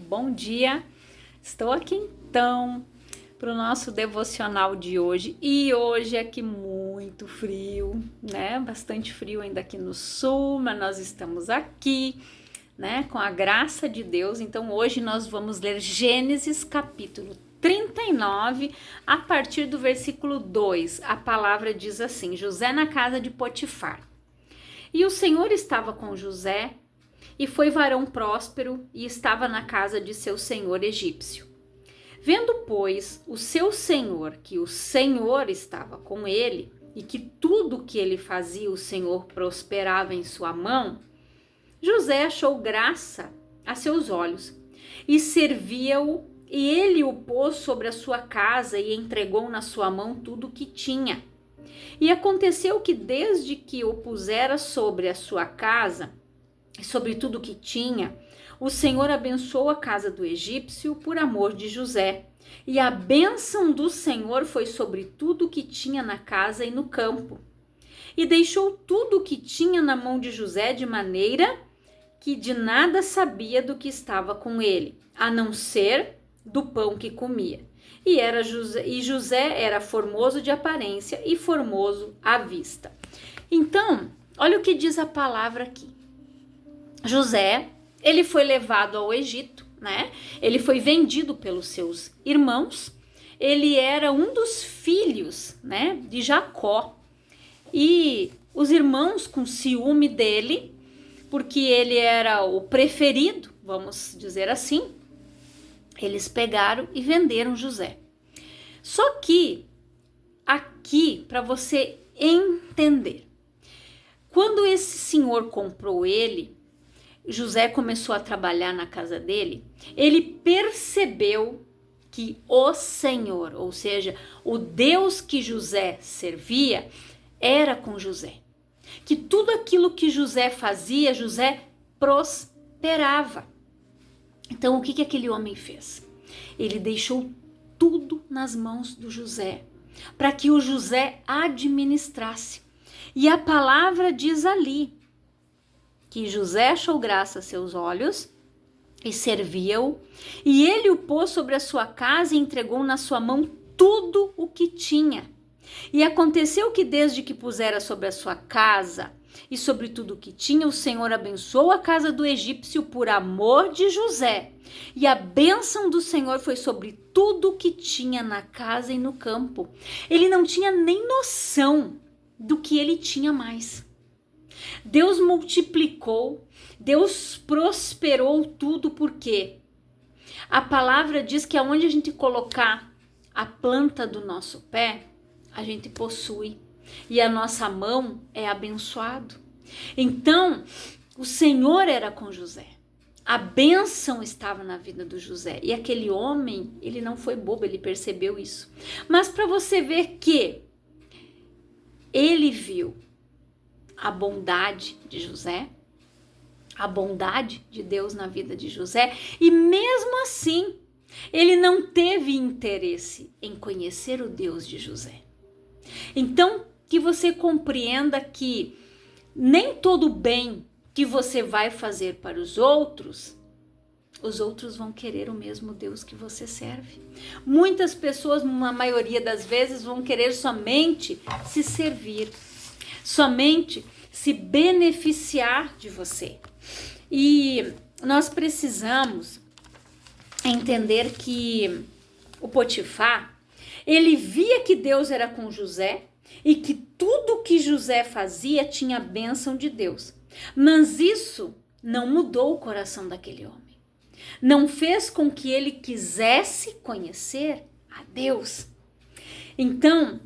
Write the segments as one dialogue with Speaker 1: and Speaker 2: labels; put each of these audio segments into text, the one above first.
Speaker 1: Bom dia! Estou aqui então para o nosso devocional de hoje e hoje é aqui muito frio, né? Bastante frio ainda aqui no sul, mas nós estamos aqui, né? Com a graça de Deus. Então hoje nós vamos ler Gênesis capítulo 39, a partir do versículo 2. A palavra diz assim: José na casa de Potifar. E o Senhor estava com José, e foi varão próspero, e estava na casa de seu senhor egípcio. Vendo, pois, o seu senhor que o Senhor estava com ele, e que tudo que ele fazia o Senhor prosperava em sua mão, José achou graça a seus olhos, e servia-o, e ele o pôs sobre a sua casa, e entregou na sua mão tudo o que tinha. E aconteceu que desde que o pusera sobre a sua casa, e sobre tudo que tinha, o Senhor abençoou a casa do egípcio por amor de José. E a bênção do Senhor foi sobre tudo que tinha na casa e no campo. E deixou tudo o que tinha na mão de José, de maneira que de nada sabia do que estava com ele, a não ser do pão que comia. E José era formoso de aparência e formoso à vista. Então, olha o que diz a palavra aqui. José, ele foi levado ao Egito, né? Ele foi vendido pelos seus irmãos. Ele era um dos filhos, né, de Jacó. E os irmãos, com ciúme dele, porque ele era o preferido, vamos dizer assim, eles pegaram e venderam José. Só que aqui, para você entender, quando esse senhor comprou ele, José começou a trabalhar na casa dele, ele percebeu que o Senhor, ou seja, o Deus que José servia, era com José. Que tudo aquilo que José fazia, José prosperava. Então, o que aquele homem fez? Ele deixou tudo nas mãos do José, para que o José administrasse. E a palavra diz ali, que José achou graça a seus olhos e servia-o, e ele o pôs sobre a sua casa e entregou na sua mão tudo o que tinha. E aconteceu que desde que pusera sobre a sua casa e sobre tudo o que tinha, o Senhor abençoou a casa do egípcio por amor de José. E a bênção do Senhor foi sobre tudo o que tinha na casa e no campo. Ele não tinha nem noção do que ele tinha mais. Deus multiplicou, Deus prosperou tudo, porque a palavra diz que aonde a gente colocar a planta do nosso pé, a gente possui, e a nossa mão é abençoado. Então, o Senhor era com José, a bênção estava na vida do José, e aquele homem, ele não foi bobo, ele percebeu isso. Mas para você ver que ele viu a bondade de José, a bondade de Deus na vida de José, e mesmo assim, ele não teve interesse em conhecer o Deus de José. Então, que você compreenda que nem todo bem que você vai fazer para os outros vão querer o mesmo Deus que você serve. Muitas pessoas, na maioria das vezes, vão querer somente se servir, somente se beneficiar de você. E nós precisamos entender que o Potifar, ele via que Deus era com José e que tudo que José fazia tinha a bênção de Deus. Mas isso não mudou o coração daquele homem. Não fez com que ele quisesse conhecer a Deus. Então,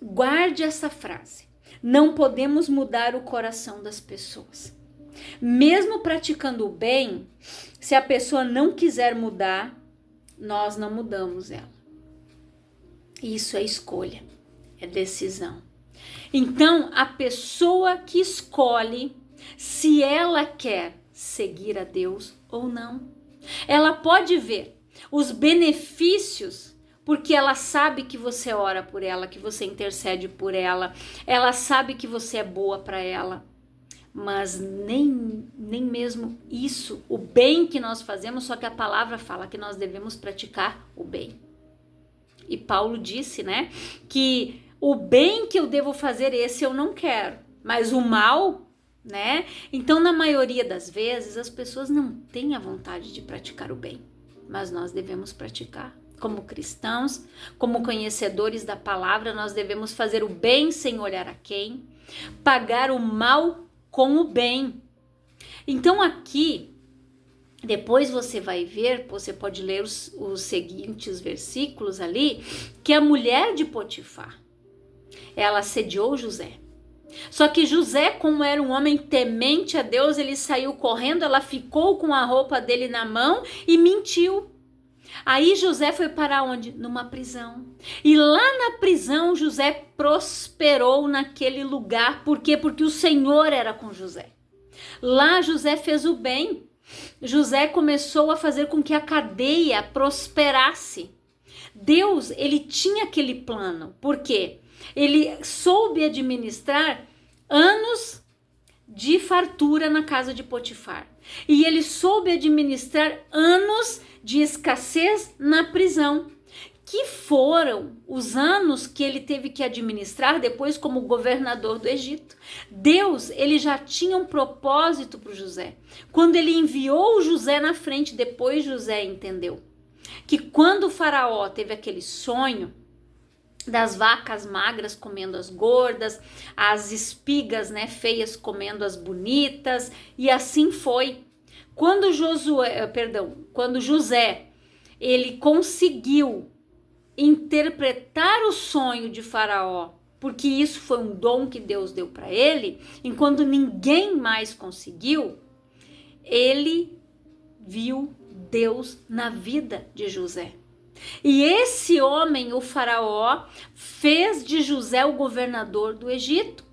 Speaker 1: guarde essa frase. Não podemos mudar o coração das pessoas. Mesmo praticando o bem, se a pessoa não quiser mudar, nós não mudamos ela. Isso é escolha, é decisão. Então, a pessoa que escolhe se ela quer seguir a Deus ou não. Ela pode ver os benefícios, porque ela sabe que você ora por ela, que você intercede por ela, ela sabe que você é boa para ela. mas nem mesmo isso, o bem que nós fazemos, só que a palavra fala que nós devemos praticar o bem. E Paulo disse, né, que o bem que eu devo fazer, esse eu não quero, mas o mal, né? Então, na maioria das vezes, as pessoas não têm a vontade de praticar o bem, mas nós devemos praticar. Como cristãos, como conhecedores da palavra, nós devemos fazer o bem sem olhar a quem, pagar o mal com o bem. Então, aqui, depois você vai ver, você pode ler os seguintes versículos ali, que a mulher de Potifar, ela assediou José. Só que José, como era um homem temente a Deus, ele saiu correndo, ela ficou com a roupa dele na mão e mentiu. Aí José foi para onde? Numa prisão. E lá na prisão José prosperou naquele lugar. Por quê? Porque o Senhor era com José. Lá José fez o bem. José começou a fazer com que a cadeia prosperasse. Deus, ele tinha aquele plano. Por quê? Ele soube administrar anos de fartura na casa de Potifar. E ele soube administrar anos de escassez na prisão, que foram os anos que ele teve que administrar depois como governador do Egito. Deus, ele já tinha um propósito para o José. Quando ele enviou o José na frente, depois José entendeu que quando o faraó teve aquele sonho das vacas magras comendo as gordas, as espigas, né, feias comendo as bonitas, e assim foi. Quando José, ele conseguiu interpretar o sonho de Faraó, porque isso foi um dom que Deus deu para ele, enquanto ninguém mais conseguiu, ele viu Deus na vida de José. E esse homem, o Faraó, fez de José o governador do Egito.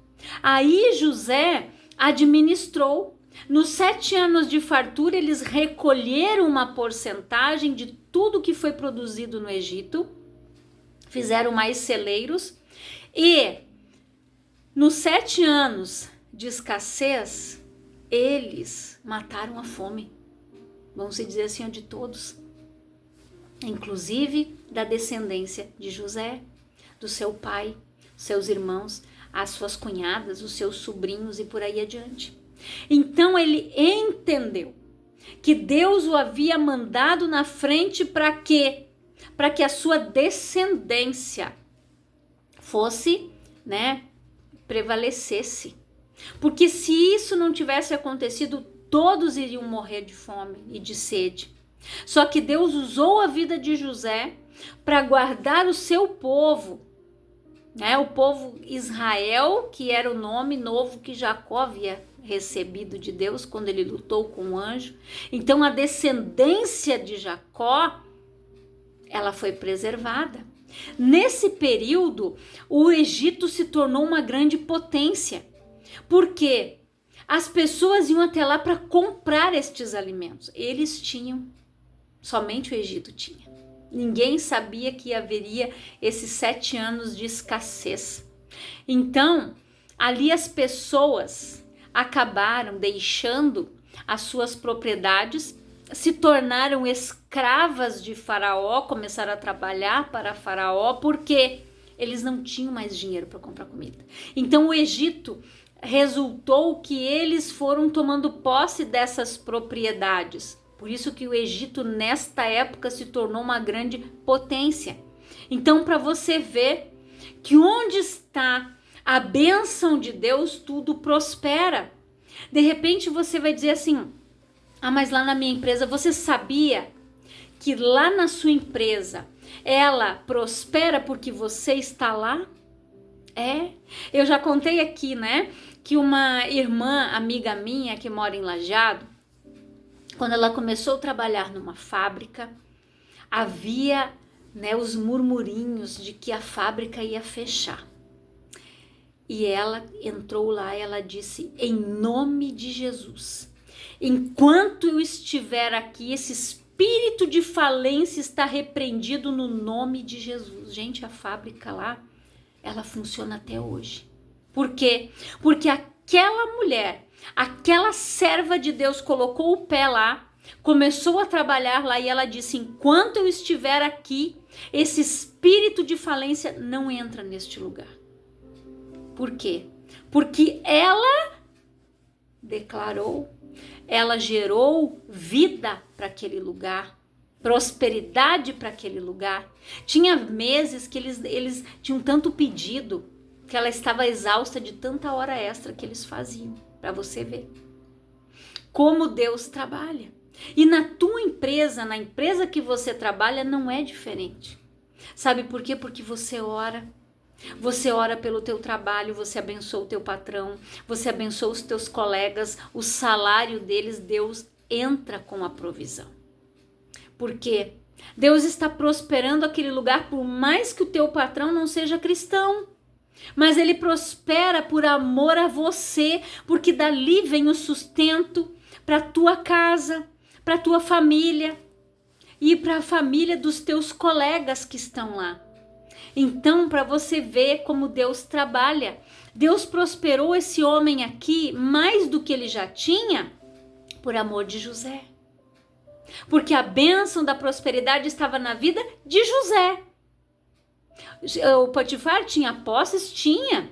Speaker 1: Aí José administrou. Nos 7 anos de fartura, eles recolheram uma porcentagem de tudo que foi produzido no Egito, fizeram mais celeiros, e nos 7 anos de escassez, eles mataram a fome. Vamos dizer assim, de todos. Inclusive da descendência de José, do seu pai, seus irmãos, as suas cunhadas, os seus sobrinhos e por aí adiante. Então ele entendeu que Deus o havia mandado na frente para quê? Para que a sua descendência fosse, né, prevalecesse. Porque se isso não tivesse acontecido, todos iriam morrer de fome e de sede. Só que Deus usou a vida de José para guardar o seu povo, né? O povo Israel, que era o nome novo que Jacó havia recebido de Deus quando ele lutou com o anjo. Então a descendência de Jacó, ela foi preservada. Nesse período, o Egito se tornou uma grande potência. Por quê? As pessoas iam até lá para comprar estes alimentos. Eles tinham. Somente o Egito tinha. Ninguém sabia que haveria esses 7 anos de escassez. Então, ali as pessoas acabaram deixando as suas propriedades, se tornaram escravas de Faraó, começaram a trabalhar para Faraó, porque eles não tinham mais dinheiro para comprar comida. Então, o Egito resultou que eles foram tomando posse dessas propriedades. Por isso que o Egito, nesta época, se tornou uma grande potência. Então, para você ver que onde está a bênção de Deus, tudo prospera. De repente, você vai dizer assim, mas lá na minha empresa, você sabia que lá na sua empresa, ela prospera porque você está lá? Eu já contei aqui, né, que uma irmã, amiga minha, que mora em Lajeado, quando ela começou a trabalhar numa fábrica, havia, né, os murmurinhos de que a fábrica ia fechar. E ela entrou lá e ela disse, em nome de Jesus, enquanto eu estiver aqui, esse espírito de falência está repreendido no nome de Jesus. Gente, a fábrica lá, ela funciona até hoje. Por quê? Porque aquela mulher, Aquela serva de Deus colocou o pé lá, começou a trabalhar lá e ela disse: enquanto eu estiver aqui, esse espírito de falência não entra neste lugar. Por quê? Porque ela declarou, ela gerou vida para aquele lugar, prosperidade para aquele lugar. Tinha meses que eles tinham tanto pedido que ela estava exausta de tanta hora extra que eles faziam, para você ver como Deus trabalha. E na tua empresa, na empresa que você trabalha, não é diferente. Sabe por quê? Porque você ora. Você ora pelo teu trabalho, você abençoa o teu patrão, você abençoa os teus colegas, o salário deles, Deus entra com a provisão. Por quê? Deus está prosperando aquele lugar, por mais que o teu patrão não seja cristão. Mas ele prospera por amor a você, porque dali vem o sustento para a tua casa, para a tua família e para a família dos teus colegas que estão lá. Então, para você ver como Deus trabalha, Deus prosperou esse homem aqui mais do que ele já tinha por amor de José. Porque a bênção da prosperidade estava na vida de José. O Potifar tinha posses? Tinha.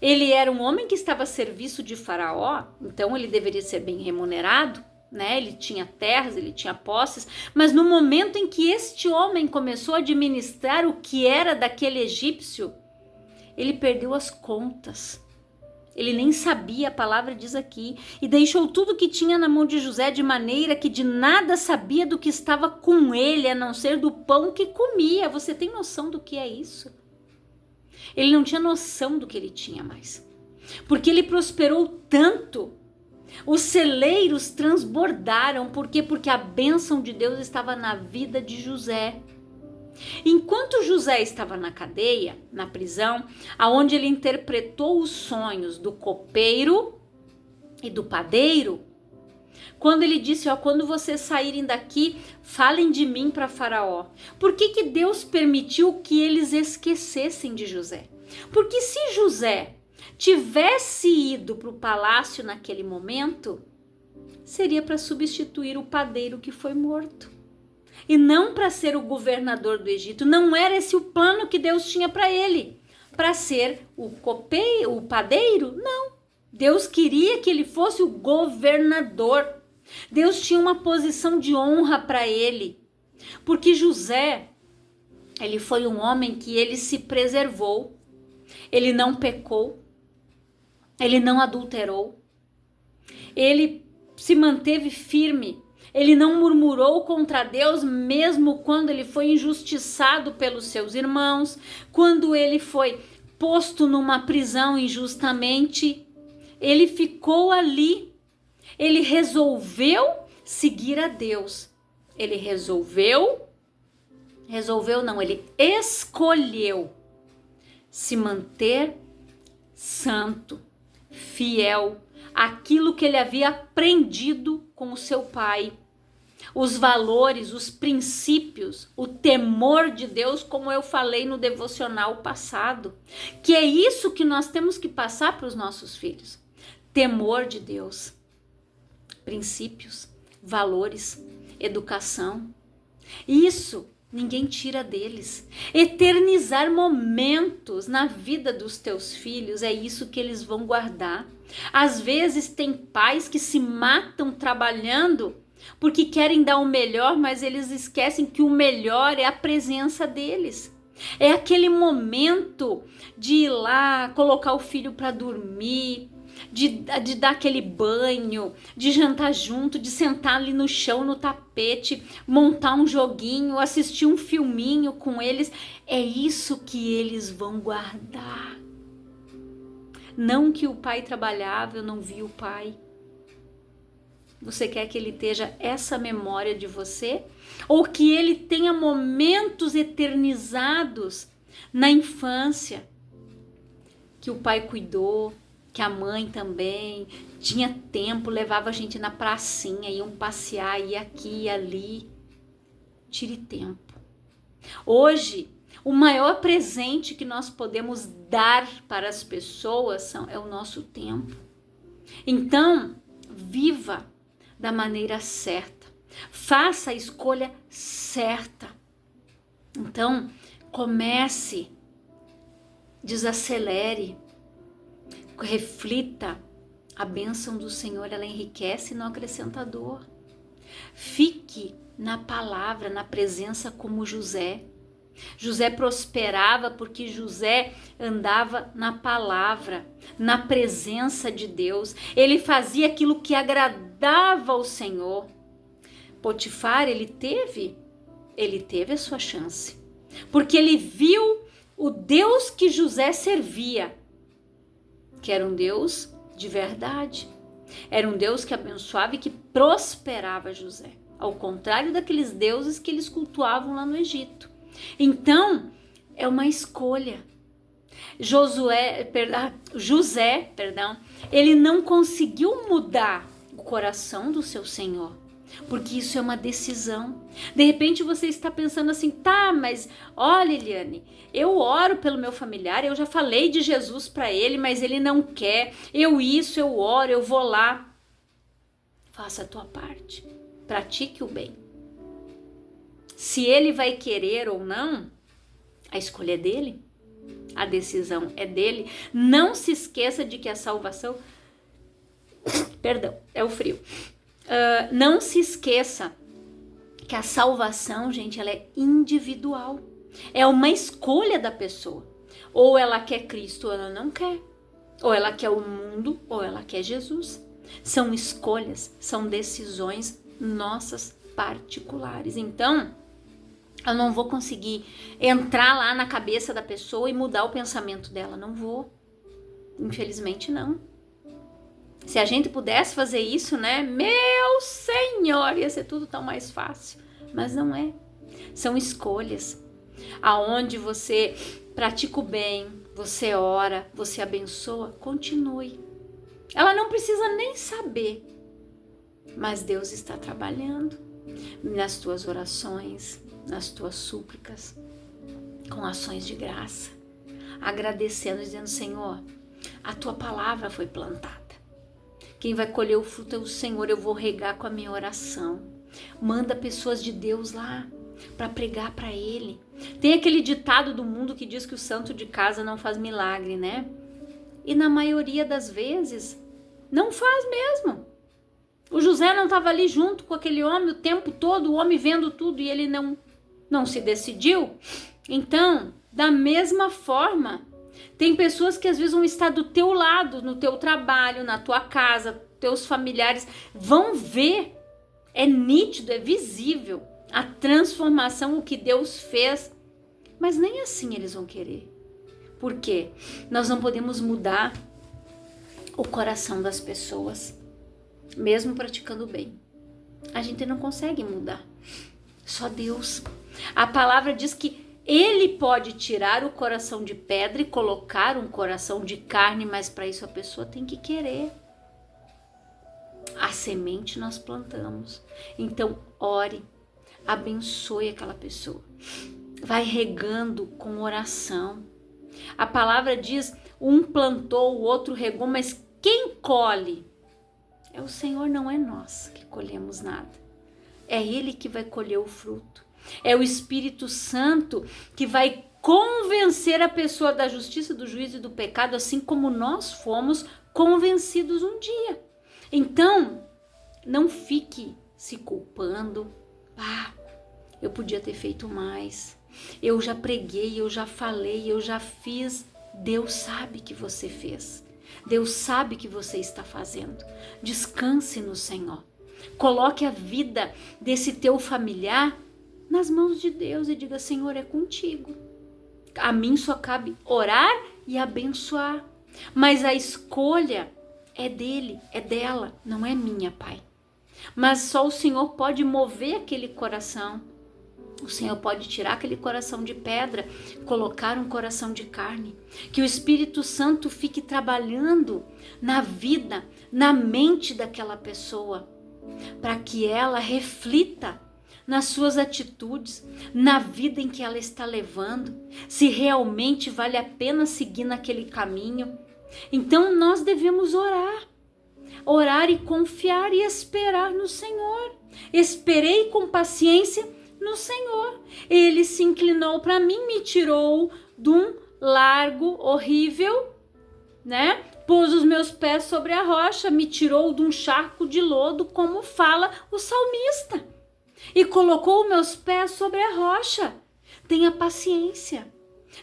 Speaker 1: Ele era um homem que estava a serviço de Faraó, então ele deveria ser bem remunerado, né? Ele tinha terras, ele tinha posses, mas no momento em que este homem começou a administrar o que era daquele egípcio, ele perdeu as contas. Ele nem sabia, a palavra diz aqui, e deixou tudo que tinha na mão de José, de maneira que de nada sabia do que estava com ele, a não ser do pão que comia. Você tem noção do que é isso? Ele não tinha noção do que ele tinha mais, porque ele prosperou tanto. Os celeiros transbordaram. Por quê? Porque a bênção de Deus estava na vida de José. Enquanto José estava na cadeia, na prisão, aonde ele interpretou os sonhos do copeiro e do padeiro, quando ele disse, quando vocês saírem daqui, falem de mim para Faraó. Por que Deus permitiu que eles esquecessem de José? Porque se José tivesse ido para o palácio naquele momento, seria para substituir o padeiro que foi morto. E não para ser o governador do Egito. Não era esse o plano que Deus tinha para ele. Para ser o copeiro, o padeiro? Não. Deus queria que ele fosse o governador. Deus tinha uma posição de honra para ele. Porque José, ele foi um homem que ele se preservou. Ele não pecou. Ele não adulterou. Ele se manteve firme. Ele não murmurou contra Deus, mesmo quando ele foi injustiçado pelos seus irmãos, quando ele foi posto numa prisão injustamente. Ele ficou ali. Ele resolveu seguir a Deus. Ele ele escolheu se manter santo, fiel, aquilo que ele havia aprendido com o seu pai, os valores, os princípios, o temor de Deus, como eu falei no devocional passado, que é isso que nós temos que passar para os nossos filhos. Temor de Deus, princípios, valores, educação. Isso ninguém tira deles. Eternizar momentos na vida dos teus filhos, é isso que eles vão guardar. Às vezes tem pais que se matam trabalhando porque querem dar o melhor, mas eles esquecem que o melhor é a presença deles. É aquele momento de ir lá, colocar o filho para dormir, de dar aquele banho, de jantar junto, de sentar ali no chão, no tapete, montar um joguinho, assistir um filminho com eles. É isso que eles vão guardar. Não que o pai trabalhava, eu não vi o pai. Você quer que ele esteja essa memória de você? Ou que ele tenha momentos eternizados na infância, que o pai cuidou, que a mãe também tinha tempo, levava a gente na pracinha, iam passear, ia aqui e ali. Tire tempo. Hoje, o maior presente que nós podemos dar para as pessoas é o nosso tempo. Então, viva da maneira certa. Faça a escolha certa. Então, comece, desacelere, reflita. A bênção do Senhor, ela enriquece e não acrescenta dor. Fique na palavra, na presença como José. José prosperava porque José andava na palavra, na presença de Deus. Ele fazia aquilo que agradava ao Senhor. Potifar, ele teve a sua chance, porque ele viu o Deus que José servia, que era um Deus de verdade, era um Deus que abençoava e que prosperava José, ao contrário daqueles deuses que eles cultuavam lá no Egito. Então, é uma escolha. José, ele não conseguiu mudar o coração do seu Senhor, porque isso é uma decisão. De repente você está pensando assim, tá, mas olha, Eliane, eu oro pelo meu familiar, eu já falei de Jesus para ele, mas ele não quer, eu oro, eu vou lá. Faça a tua parte, pratique o bem. Se ele vai querer ou não, a escolha é dele, a decisão é dele. Não se esqueça de que a salvação, é o frio. Não se esqueça que a salvação, gente, ela é individual. É uma escolha da pessoa. Ou ela quer Cristo ou ela não quer. Ou ela quer o mundo ou ela quer Jesus. São escolhas, são decisões nossas particulares. Então, eu não vou conseguir entrar lá na cabeça da pessoa e mudar o pensamento dela. Não vou. Infelizmente, não. Se a gente pudesse fazer isso, né? Meu Senhor, ia ser tudo tão mais fácil. Mas não é. São escolhas. Aonde você pratica o bem, você ora, você abençoa, continue. Ela não precisa nem saber. Mas Deus está trabalhando nas tuas orações, nas tuas súplicas, com ações de graça, agradecendo, dizendo: Senhor, a tua palavra foi plantada. Quem vai colher o fruto é o Senhor. Eu vou regar com a minha oração. Manda pessoas de Deus lá para pregar para Ele. Tem aquele ditado do mundo que diz que o santo de casa não faz milagre, né? E na maioria das vezes não faz mesmo. O José não estava ali junto com aquele homem o tempo todo, o homem vendo tudo, e ele não se decidiu. Então, da mesma forma, tem pessoas que às vezes vão estar do teu lado, no teu trabalho, na tua casa, teus familiares, vão ver, é nítido, é visível a transformação, o que Deus fez, mas nem assim eles vão querer. Por quê? Nós não podemos mudar o coração das pessoas, mesmo praticando bem. A gente não consegue mudar, só Deus. A palavra diz que Ele pode tirar o coração de pedra e colocar um coração de carne, mas para isso a pessoa tem que querer. A semente nós plantamos. Então, ore, abençoe aquela pessoa. Vai regando com oração. A palavra diz, um plantou, o outro regou, mas quem colhe? É o Senhor, não é nós que colhemos nada. É Ele que vai colher o fruto. É o Espírito Santo que vai convencer a pessoa da justiça, do juízo e do pecado, assim como nós fomos convencidos um dia. Então, não fique se culpando. Eu podia ter feito mais. Eu já preguei, eu já falei, eu já fiz. Deus sabe que você fez. Deus sabe que você está fazendo. Descanse no Senhor. Coloque a vida desse teu familiar nas mãos de Deus e diga: Senhor, é contigo. A mim só cabe orar e abençoar. Mas a escolha é dele, é dela, não é minha, Pai. Mas só o Senhor pode mover aquele coração. O Senhor pode tirar aquele coração de pedra, colocar um coração de carne. Que o Espírito Santo fique trabalhando na vida, na mente daquela pessoa, para que ela reflita nas suas atitudes, na vida em que ela está levando, se realmente vale a pena seguir naquele caminho. Então nós devemos orar. orar e confiar e esperar no Senhor. Esperei com paciência no Senhor. Ele se inclinou para mim, me tirou de um largo horrível, né? Pôs os meus pés sobre a rocha, me tirou de um charco de lodo, como fala o salmista, e colocou meus pés sobre a rocha. Tenha paciência.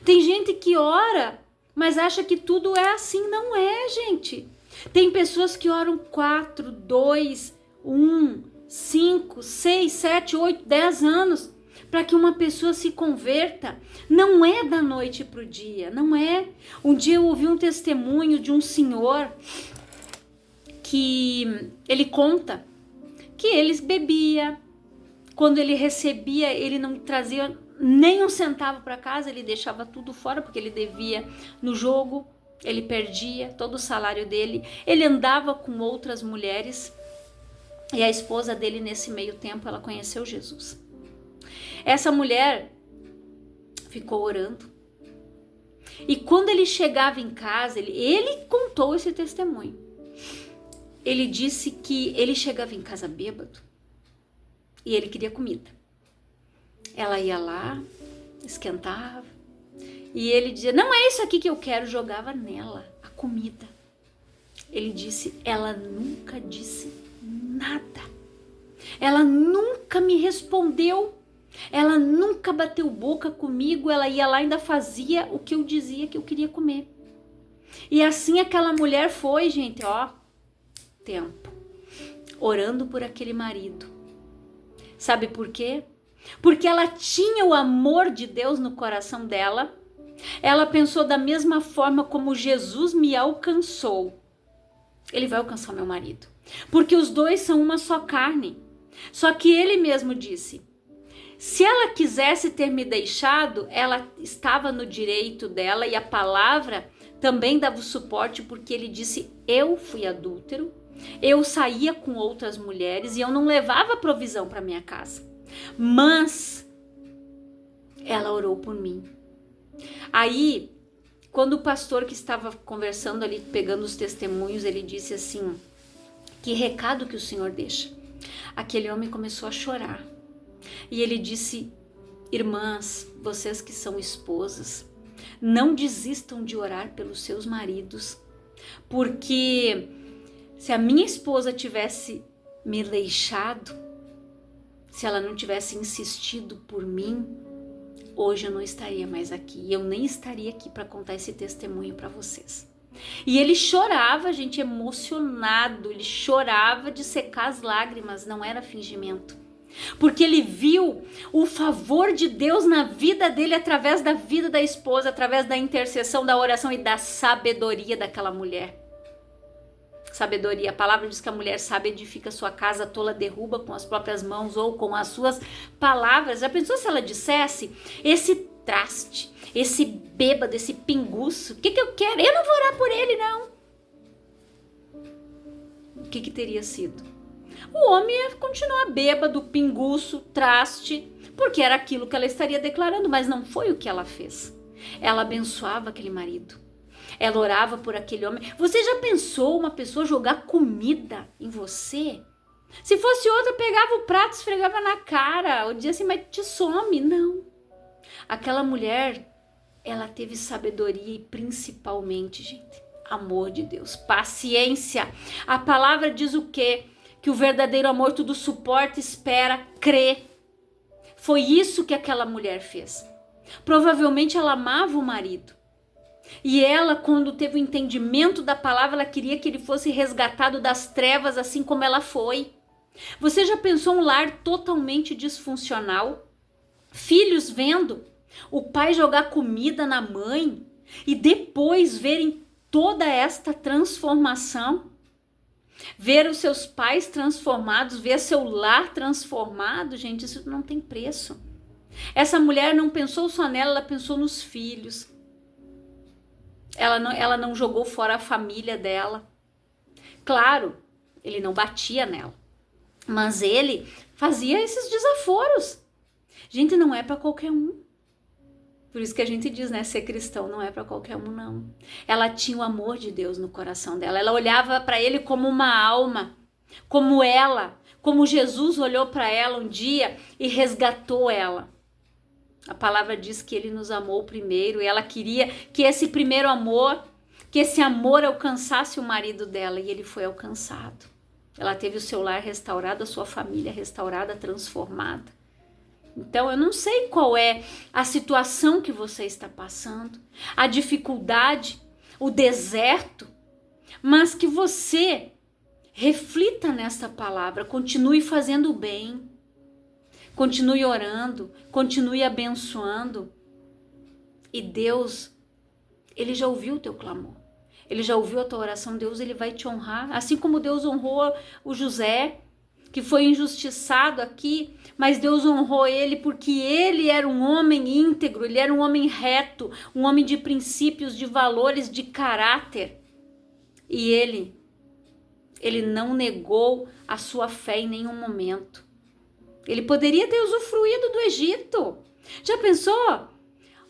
Speaker 1: Tem gente que ora, mas acha que tudo é assim. Não é, gente. Tem pessoas que oram 4, 2, 1, 5, 6, 7, 8, 10 anos para que uma pessoa se converta. Não é da noite para o dia, não é. Um dia eu ouvi um testemunho de um senhor que ele conta que ele bebia. Quando ele recebia, ele não trazia nem um centavo para casa, ele deixava tudo fora porque ele devia no jogo, ele perdia todo o salário dele. Ele andava com outras mulheres e a esposa dele, nesse meio tempo, ela conheceu Jesus. Essa mulher ficou orando. E quando ele chegava em casa, ele contou esse testemunho. Ele disse que ele chegava em casa bêbado e ele queria comida. Ela ia lá, esquentava, e ele dizia, não é isso aqui que eu quero, jogava nela a comida. Ele disse, ela nunca disse nada. Ela nunca me respondeu. Ela nunca bateu boca comigo, ela ia lá e ainda fazia o que eu dizia que eu queria comer. E assim aquela mulher foi, gente, tempo, orando por aquele marido. Sabe por quê? Porque ela tinha o amor de Deus no coração dela. Ela pensou da mesma forma como Jesus me alcançou. Ele vai alcançar meu marido. Porque os dois são uma só carne. Só que ele mesmo disse, se ela quisesse ter me deixado, ela estava no direito dela, e a palavra também dava o suporte, porque ele disse, eu fui adúltero, eu saía com outras mulheres e eu não levava provisão para minha casa. Mas ela orou por mim. Aí, quando o pastor que estava conversando ali, pegando os testemunhos, ele disse assim, que recado que o Senhor deixa? Aquele homem começou a chorar. E ele disse, irmãs, vocês que são esposas, não desistam de orar pelos seus maridos, porque se a minha esposa tivesse me deixado, se ela não tivesse insistido por mim, hoje eu não estaria mais aqui, e eu nem estaria aqui para contar esse testemunho para vocês. E ele chorava, gente, emocionado, ele chorava de secar as lágrimas, não era fingimento. Porque ele viu o favor de Deus na vida dele, através da vida da esposa, através da intercessão, da oração e da sabedoria daquela mulher. Sabedoria, a palavra diz que a mulher sábia edifica sua casa, a tola derruba com as próprias mãos ou com as suas palavras. Já pensou se ela dissesse, esse traste, esse bêbado, esse pinguço, o que eu quero? Eu não vou orar por ele, não. O que teria sido? O homem ia continuar bêbado, pinguço, traste, porque era aquilo que ela estaria declarando, mas não foi o que ela fez. Ela abençoava aquele marido. Ela orava por aquele homem. Você já pensou uma pessoa jogar comida em você? Se fosse outra, pegava o prato, esfregava na cara, ou dizia assim, mas te some. Não. Aquela mulher, ela teve sabedoria e principalmente, gente, amor de Deus, paciência. A palavra diz o quê? Que o verdadeiro amor tudo suporta, espera, crê. Foi isso que aquela mulher fez. Provavelmente ela amava o marido. E ela, quando teve o entendimento da palavra, ela queria que ele fosse resgatado das trevas, assim como ela foi. Você já pensou um lar totalmente disfuncional? Filhos vendo o pai jogar comida na mãe e depois verem toda esta transformação? Ver os seus pais transformados, ver seu lar transformado, gente, isso não tem preço. Essa mulher não pensou só nela, ela pensou nos filhos. Ela não jogou fora a família dela. Claro, ele não batia nela, mas ele fazia esses desaforos. Gente, não é para qualquer um. Por isso que a gente diz, né, ser cristão não é para qualquer um, não. Ela tinha o amor de Deus no coração dela. Ela olhava para ele como uma alma, como Jesus olhou para ela um dia e resgatou ela. A palavra diz que ele nos amou primeiro e ela queria que esse primeiro amor, que esse amor alcançasse o marido dela, e ele foi alcançado. Ela teve o seu lar restaurado, a sua família restaurada, transformada. Então, eu não sei qual é a situação que você está passando, a dificuldade, o deserto, mas que você reflita nessa palavra, continue fazendo o bem, continue orando, continue abençoando. E Deus, Ele já ouviu o teu clamor, Ele já ouviu a tua oração. Deus, Ele vai te honrar, assim como Deus honrou o José, que foi injustiçado aqui, mas Deus honrou ele porque ele era um homem íntegro, ele era um homem reto, um homem de princípios, de valores, de caráter. E ele não negou a sua fé em nenhum momento. Ele poderia ter usufruído do Egito. Já pensou?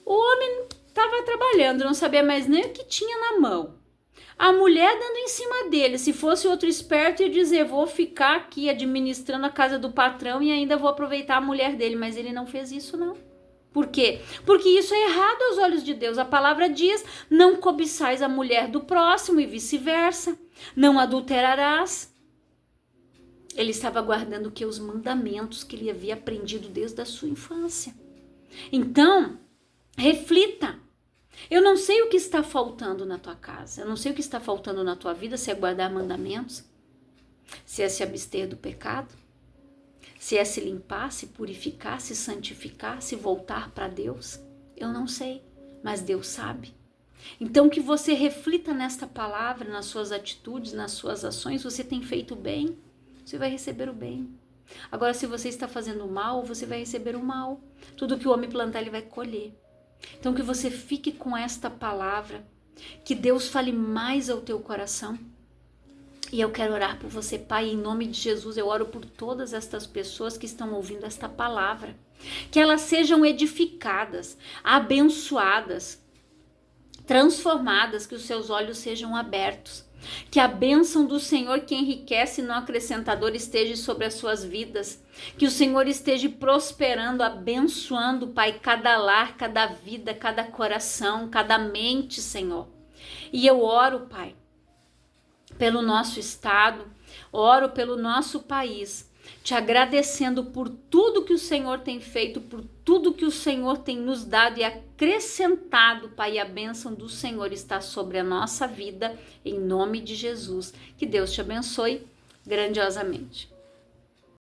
Speaker 1: O homem estava trabalhando, não sabia mais nem o que tinha na mão. A mulher dando em cima dele. Se fosse outro esperto, ia dizer, vou ficar aqui administrando a casa do patrão e ainda vou aproveitar a mulher dele. Mas ele não fez isso, não. Por quê? Porque isso é errado aos olhos de Deus. A palavra diz, não cobiçais a mulher do próximo e vice-versa. Não adulterarás. Ele estava guardando o que? Os mandamentos que ele havia aprendido desde a sua infância. Então, reflita. Eu não sei o que está faltando na tua casa, eu não sei o que está faltando na tua vida, se é guardar mandamentos, se é se abster do pecado, se é se limpar, se purificar, se santificar, se voltar para Deus. Eu não sei, mas Deus sabe. Então que você reflita nesta palavra, nas suas atitudes, nas suas ações. Você tem feito bem, você vai receber o bem. Agora, se você está fazendo o mal, você vai receber o mal. Tudo que o homem plantar, ele vai colher. Então que você fique com esta palavra, que Deus fale mais ao teu coração. E eu quero orar por você, Pai, em nome de Jesus. Eu oro por todas estas pessoas que estão ouvindo esta palavra, que elas sejam edificadas, abençoadas, transformadas, que os seus olhos sejam abertos, que a bênção do Senhor, que enriquece e não acrescentador, esteja sobre as suas vidas, que o Senhor esteja prosperando, abençoando, Pai, cada lar, cada vida, cada coração, cada mente, Senhor. E eu oro, Pai, pelo nosso estado, oro pelo nosso país, te agradecendo por tudo que o Senhor tem feito, por tudo que o Senhor tem nos dado e acrescentado, Pai. A bênção do Senhor está sobre a nossa vida, em nome de Jesus. Que Deus te abençoe grandiosamente.